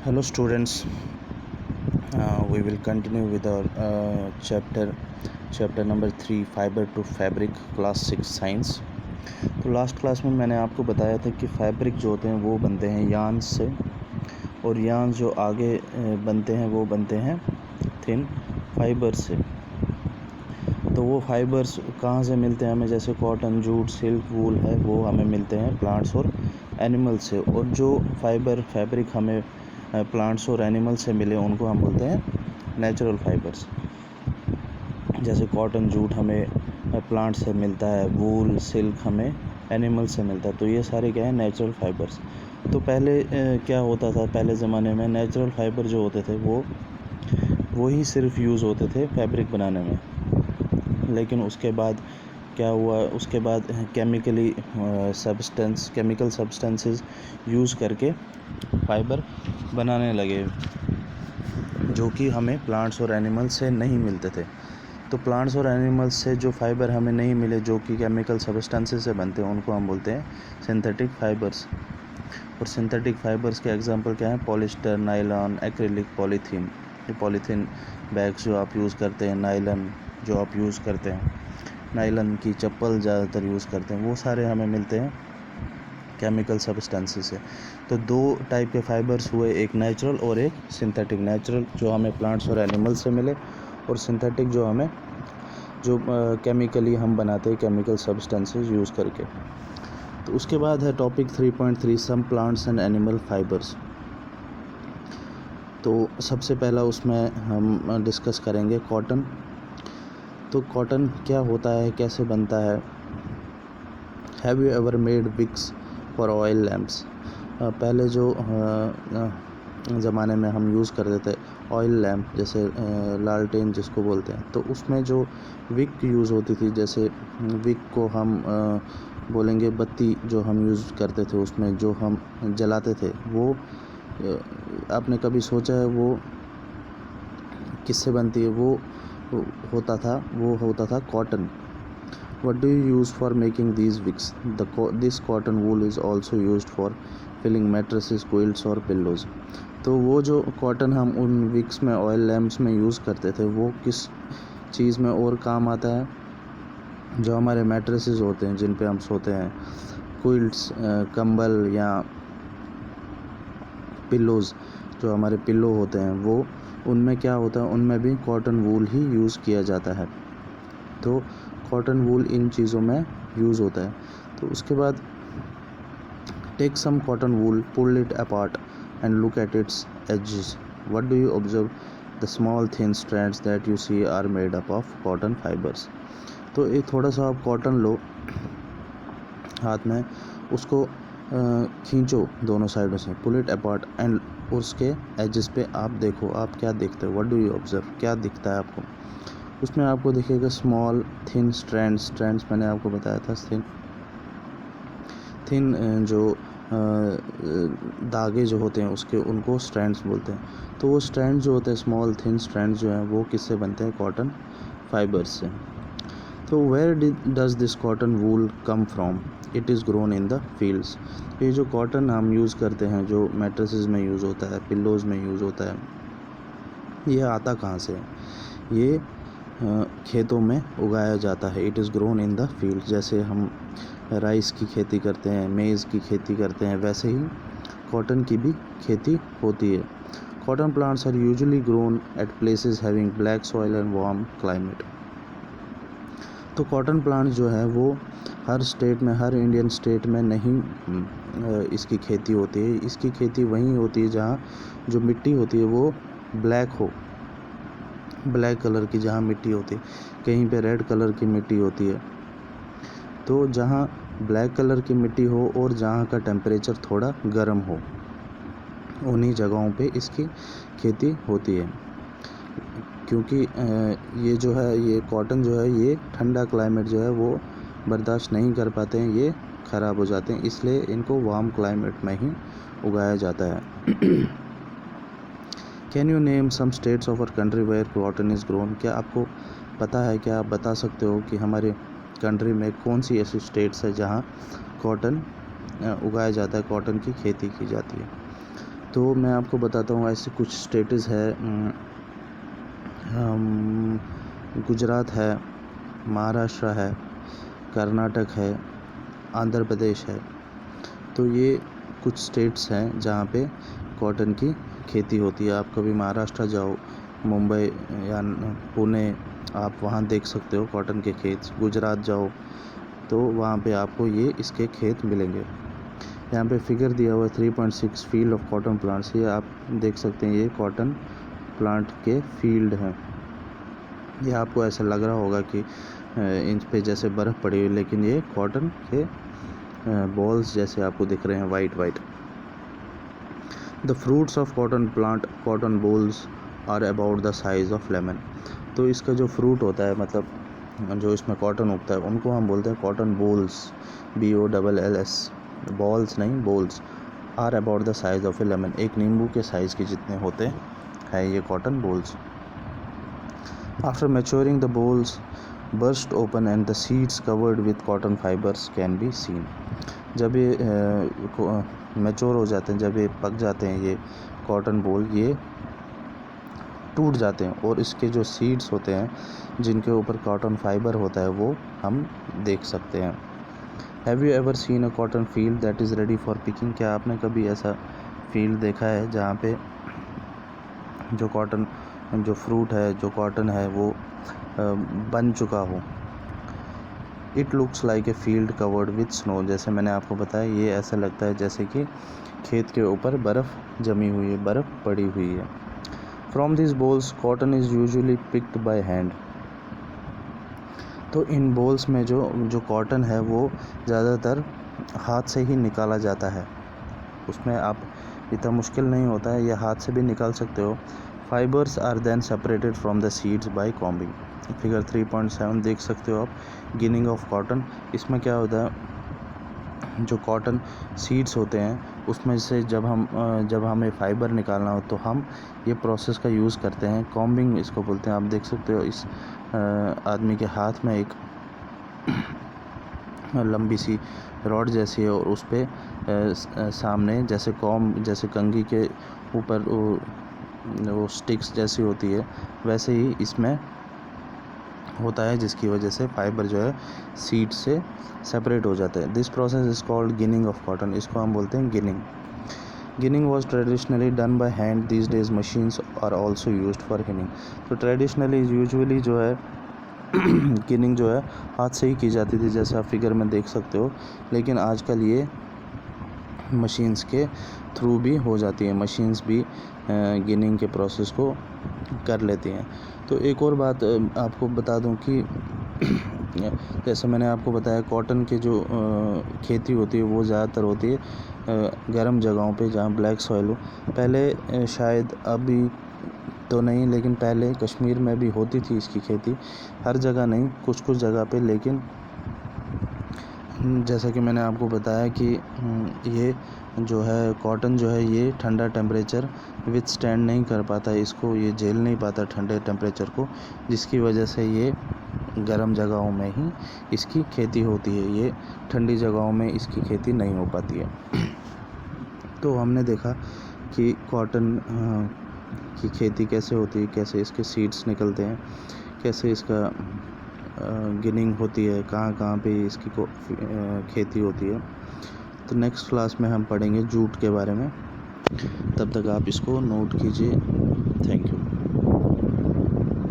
Hello, students. We will continue with our chapter number 3, fiber to fabric, class 6 science. तो last class में मैंने आपको बताया था कि फैब्रिक जो होते हैं वो बनते हैं यान से, और यान जो आगे बनते हैं वो बनते हैं थिन फाइबर से। तो वो फाइबर्स कहाँ से मिलते हैं हमें? जैसे कॉटन, जूट, सिल्क, वूल है, वो हमें मिलते हैं प्लांट्स और एनिमल से। और जो फैब्रिक हमें प्लांट्स और एनिमल से मिले उनको हम बोलते हैं नेचुरल फाइबर्स। जैसे कॉटन, जूट हमें प्लांट से मिलता है, वूल, सिल्क हमें एनिमल से मिलता है। तो ये सारे क्या है? Natural fibres. तो पहले क्या होता था? पहले ज़माने में नेचुरल फाइबर जो होते थे वो ही सिर्फ यूज़ होते थे फैब्रिक बनाने में। लेकिन उसके बाद क्या हुआ? उसके बाद केमिकल सब्सटेंसेस यूज़ करके फाइबर बनाने लगे, जो कि हमें प्लांट्स और एनिमल्स से नहीं मिलते थे। तो प्लांट्स और एनिमल्स से जो फाइबर हमें नहीं मिले, जो कि केमिकल सब्सटेंसेस से बनते हैं, उनको हम बोलते हैं सिंथेटिक फाइबर्स। और सिंथेटिक फाइबर्स के एग्जांपल क्या हैं? Polyester, nylon, acrylic, polythene. ये पॉलीथीन बैग्स जो आप यूज़ करते हैं, नायलॉन जो आप यूज़ करते हैं, नायलॉन की चप्पल ज़्यादातर यूज़ करते हैं, वो सारे हमें मिलते हैं केमिकल सब्सटेंसेस से। तो दो टाइप के फाइबर्स हुए, एक नेचुरल और एक सिंथेटिक। नेचुरल जो हमें प्लांट्स और एनिमल्स से मिले, और सिंथेटिक जो हमें केमिकली हम बनाते हैं केमिकल सब्सटेंसेस यूज़ करके। तो उसके बाद है topic 3.3, some plants and animal fibres. तो सबसे पहला उसमें हम डिस्कस करेंगे कॉटन। तो कॉटन क्या होता है, कैसे बनता है? Have you ever made wicks for oil lamps? पहले जो ज़माने में हम यूज़ करते थे ऑयल लैम्प, जैसे लालटेन जिसको बोलते हैं, तो उसमें जो विक यूज़ होती थी, जैसे विक को हम बोलेंगे बत्ती जो हम यूज़ करते थे, उसमें जो हम जलाते थे, वो आपने कभी सोचा है वो किससे बनती है? वो होता था cotton. What do you use for making these wicks? This cotton wool is also used for filling mattresses, quilts और pillows. तो वो जो कॉटन हम उन विक्स में, ऑयल लैम्प्स में यूज़ करते थे, वो किस चीज़ में और काम आता है? जो हमारे मैट्रेसेस होते हैं जिन पे हम सोते हैं, क्विल्ट्स, कंबल या पिल्लोज़, जो हमारे पिल्लो होते हैं, वो उनमें क्या होता है? उनमें भी कॉटन वूल ही यूज़ किया जाता है। तो कॉटन वूल इन चीज़ों में यूज़ होता है। तो उसके बाद take some cotton wool, pull it apart and look at its edges. What do you observe? The small thin strands that you see are made up of cotton fibres. तो एक थोड़ा सा आप कॉटन लो हाथ में, उसको खींचो दोनों साइडों से, पुल इट अपार्ट, एंड उसके एजेस पे आप देखो, आप क्या देखते हो? What do you observe? क्या दिखता है आपको? उसमें आपको दिखेगा स्मॉल थिन स्ट्रैंड्स मैंने आपको बताया था, थिन जो धागे जो होते हैं उसके, उनको स्ट्रैंड्स बोलते हैं। तो वो स्ट्रैंड जो होते हैं, स्मॉल थिन स्ट्रैंड्स जो हैं, वो किससे बनते हैं? कॉटन फाइबर्स से। तो where does this cotton wool come from? It is grown in the fields. ये जो कॉटन हम यूज़ करते हैं, जो मैट्रेसेस में यूज़ होता है, पिल्लोज़ में यूज़ होता है, ये आता कहाँ से है? ये खेतों में उगाया जाता है। It is grown in the field. जैसे हम राइस की खेती करते हैं, मेज़ की खेती करते हैं, वैसे ही कॉटन की भी खेती होती है। Cotton plants are usually grown at places having black soil and warm climate. तो कॉटन प्लांट जो है वो हर स्टेट में, हर इंडियन स्टेट में नहीं इसकी खेती होती है। इसकी खेती वहीं होती है जहाँ जो मिट्टी होती है वो ब्लैक हो, ब्लैक कलर की जहाँ मिट्टी होती है। कहीं पे रेड कलर की मिट्टी होती है। तो जहाँ ब्लैक कलर की मिट्टी हो और जहाँ का टेम्परेचर थोड़ा गर्म हो, उन्हीं जगहों पे इसकी खेती होती है। क्योंकि ये जो है, ये कॉटन जो है, ये ठंडा क्लाइमेट जो है वो बर्दाश्त नहीं कर पाते हैं, ये ख़राब हो जाते हैं, इसलिए इनको वार्म क्लाइमेट में ही उगाया जाता है। Can you name some states of our country where cotton is grown? क्या आपको पता है, क्या आप बता सकते हो कि हमारे कंट्री में कौन सी ऐसी स्टेट्स है जहाँ कॉटन उगाया जाता है, कॉटन की खेती की जाती है? तो मैं आपको बताता हूँ ऐसे कुछ स्टेट्स है, गुजरात है, महाराष्ट्र है, कर्नाटक है, आंध्र प्रदेश है। तो ये कुछ स्टेट्स हैं जहाँ पे कॉटन की खेती होती है। आप कभी महाराष्ट्र जाओ, मुंबई या पुणे, आप वहाँ देख सकते हो कॉटन के खेत। गुजरात जाओ तो वहाँ पे आपको ये इसके खेत मिलेंगे। यहाँ पे फिगर दिया हुआ है 3.6 फील्ड ऑफ कॉटन प्लांट्स। ये आप देख सकते हैं, ये कॉटन प्लांट के फील्ड हैं। ये आपको ऐसा लग रहा होगा कि इन पे जैसे बर्फ़ पड़ी हुई, लेकिन ये कॉटन के बॉल्स जैसे आपको दिख रहे हैं, white white. The fruits of cotton plant cotton bolls are about the size of lemon. तो इसका जो फ्रूट होता है, मतलब जो इसमें कॉटन उगता है, उनको हम बोलते हैं कॉटन बॉल्स, BOLLS, बॉल्स नहीं bolls. Are about the size of a lemon, एक नींबू के साइज़ के जितने होते हैं ये cotton bolls. After maturing the bolls burst open and the seeds covered with cotton fibers can be seen। जब ये मैच्योर हो जाते हैं, जब ये पक जाते हैं, ये कॉटन बॉल ये टूट जाते हैं और इसके जो सीड्स होते हैं जिनके ऊपर कॉटन फाइबर होता है वो हम देख सकते हैं। Have you ever seen a cotton field that is ready for picking. क्या आपने कभी ऐसा फील्ड देखा है जहाँ पे जो कॉटन जो फ्रूट है, जो कॉटन है, वो बन चुका हो। It looks like a field covered with snow. जैसे मैंने आपको बताया, ये ऐसा लगता है जैसे कि खेत के ऊपर बर्फ़ जमी हुई है, बर्फ़ पड़ी हुई है। From this balls cotton is usually picked by hand. तो इन बॉल्स में जो कॉटन है वो ज़्यादातर हाथ से ही निकाला जाता है। उसमें आप इतना मुश्किल नहीं होता है, ये हाथ से भी निकाल सकते हो। Fibres are then separated from the seeds by combing. Figure 3.7 देख सकते हो आप, गिनिंग ऑफ कॉटन। इसमें क्या होता है, जो कॉटन सीड्स होते हैं उसमें से जब हमें फ़ाइबर निकालना हो तो हम ये प्रोसेस का यूज़ करते हैं, कॉम्बिंग इसको बोलते हैं। आप देख सकते हो इस आदमी के हाथ में एक लंबी सी रॉड जैसी है और उस पर सामने जैसे जैसे कंघी के ऊपर वो स्टिक्स जैसी होती है, वैसे ही इसमें होता है, जिसकी वजह से फाइबर जो है सीड से सेपरेट हो जाता है। This process is called ginning of cotton. इसको हम बोलते हैं ginning. Ginning was traditionally done by hand, these days machines are also used for ginning. तो ट्रेडिशनली यूजुअली जो है गिनिंग जो है हाथ से ही की जाती थी, जैसे आप फिगर में देख सकते हो, लेकिन आजकल ये मशीन्स के थ्रू भी हो जाती है। मशीन्स भी गिनिंग के प्रोसेस को कर लेती हैं। तो एक और बात आपको बता दूं कि जैसे मैंने आपको बताया, कॉटन के जो खेती होती है वो ज़्यादातर होती है गर्म जगहों पे जहाँ ब्लैक सॉइल हो। पहले शायद अभी तो नहीं, लेकिन पहले कश्मीर में भी होती थी इसकी खेती, हर जगह नहीं, कुछ कुछ जगह पे। लेकिन जैसा कि मैंने आपको बताया कि ये जो है कॉटन जो है ये ठंडा टेम्परेचर विथस्टैंड नहीं कर पाता, इसको ये झेल नहीं पाता ठंडे टेम्परेचर को, जिसकी वजह से ये गर्म जगहों में ही इसकी खेती होती है। ये ठंडी जगहों में इसकी खेती नहीं हो पाती है। तो हमने देखा कि कॉटन की खेती कैसे होती है, कैसे इसके सीड्स निकलते हैं, कैसे इसका गिनिंग होती है, कहाँ कहाँ पे इसकी खेती होती है। तो नेक्स्ट क्लास में हम पढ़ेंगे जूट के बारे में। तब तक आप इसको नोट कीजिए। Thank you.